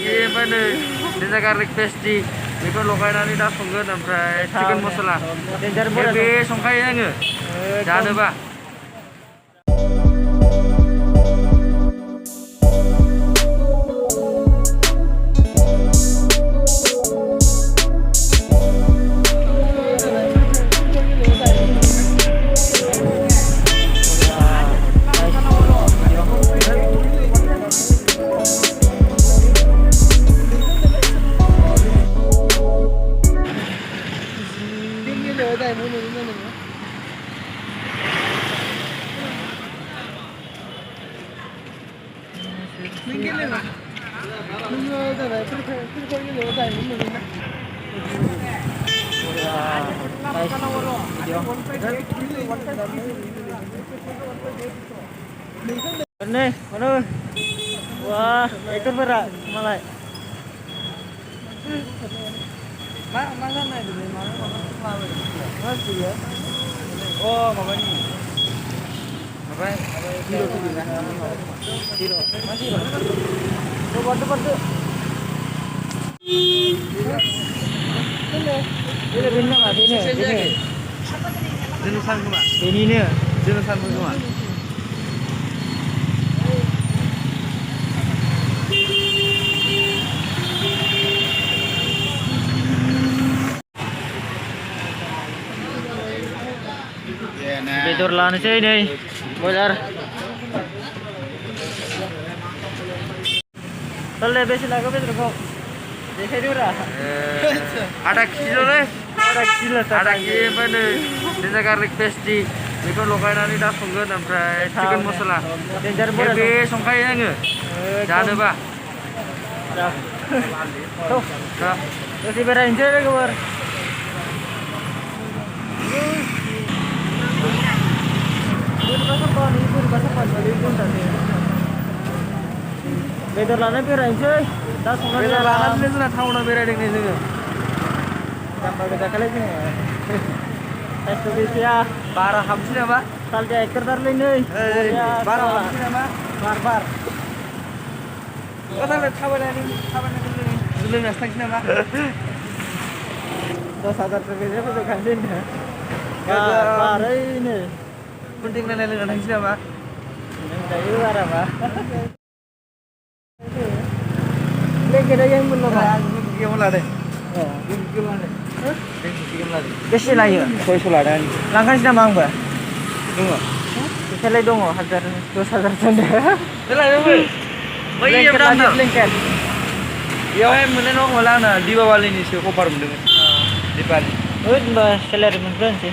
आदाखि ओमफ्राय नै जिन्जार गार्लिक पेस्टि बेखौ लगायनानै दा संगोन ओमफ्राय चिकेन मसला बे संखायो आङो जानोबा Nih, mana? Wah, ekor berak malai. Mana naik dulu? Mana? Masih ya? Oh, makanya. Apa? Kilo tu juga. Kilo. Masih. Coba tu. Ini benar tak? Ini. Jenusan cuma. Ini ni. Jenusan cuma. Bedor lansai nih, bolar. Tolong besi lagu bedor kau. Dekhe dulu. Ada kilo deh. Ada kilo mana? Ginger garlic पेस्टि बेखौ लगायनानै दा संगोन ओमफ्राय chicken मसला बे संखायो आङो जानोबा दसे बेरायनोसै लोगोफोर बेदर लानानै बेरायनोसै दा संनानै लानानै जोंना टाउनाव बेरायदों नै जोङो जाम्बा गोजाखालै जोङो साइस्थ' गैखाया बारा हाबसै नामा सालजाया एकरदारलै नै बारा हाबसै नामा बार थाबायनानै लोंनासो थांसै नामा 10,000 रुपिया फोजोबखानोसै बारैनो कुन्टिं लोंना थांसै नामा लोंजायो बाराबा लेकेदा yang belum yang lain बेसे लायो 600 लादों लांखानोसै नामा आंबो दङ फैसालाय दङ 10,000 दोनदो लायबाय बैयाव दाम ब्लेंकेट बेयावहाय मोननाय नङा होला आंना दिपावालिनिसो अफार मोनदोंमोन दिपावालि होनबा सेलारि मोनग्रोनोसै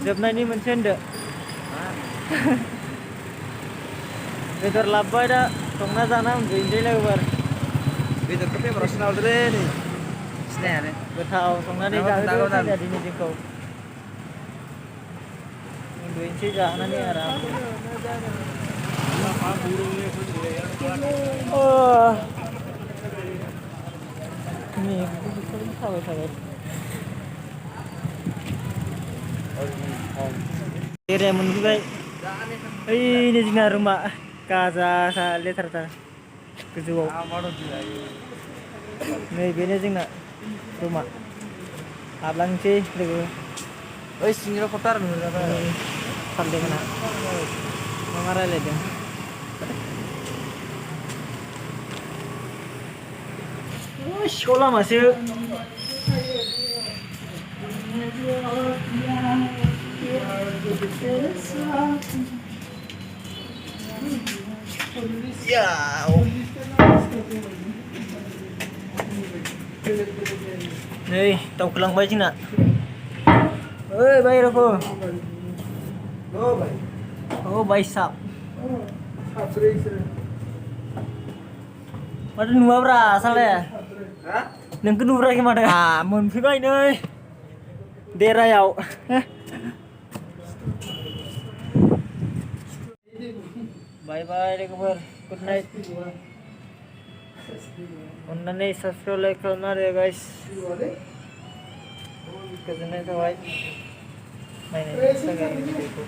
जोबनायनि मोनसे होनदो बेदर लाबोबाय दा संना जाना उन्दुनोसै लोगोफोर बेदरखौ फेभरावसो लाबोदोलै नै सिनायानो गोथाव संनानै जाहोदो दिनै जोंखौ उन्दुनोसै जानानै आराम थाबाय बेराया मोनफैबाय ओइनै जोंना रुमा गाजाखा लेथ्राथार गोजौआव नै बेनो जोंना रुमा हाबलांसै लोगो ओइ सिङाव खथार नुजाबाय सानदोंमोन मा रायलायदों सिखाव लामासो नै दावखोलांबाय जोंना ओइ बायराखौ oh भाई साहब माथो नुवाब्रा सालाया नोंखौ नुहराखै माथो मोनफैबाय नै देरायाव बाय बाय लोगोफोर गुड नाइट अननानै साबस्क्राइब लाइक खालामना आरो गाइस गोजोननाय थाबाय नायनायनि थाखाय भिडिअखौ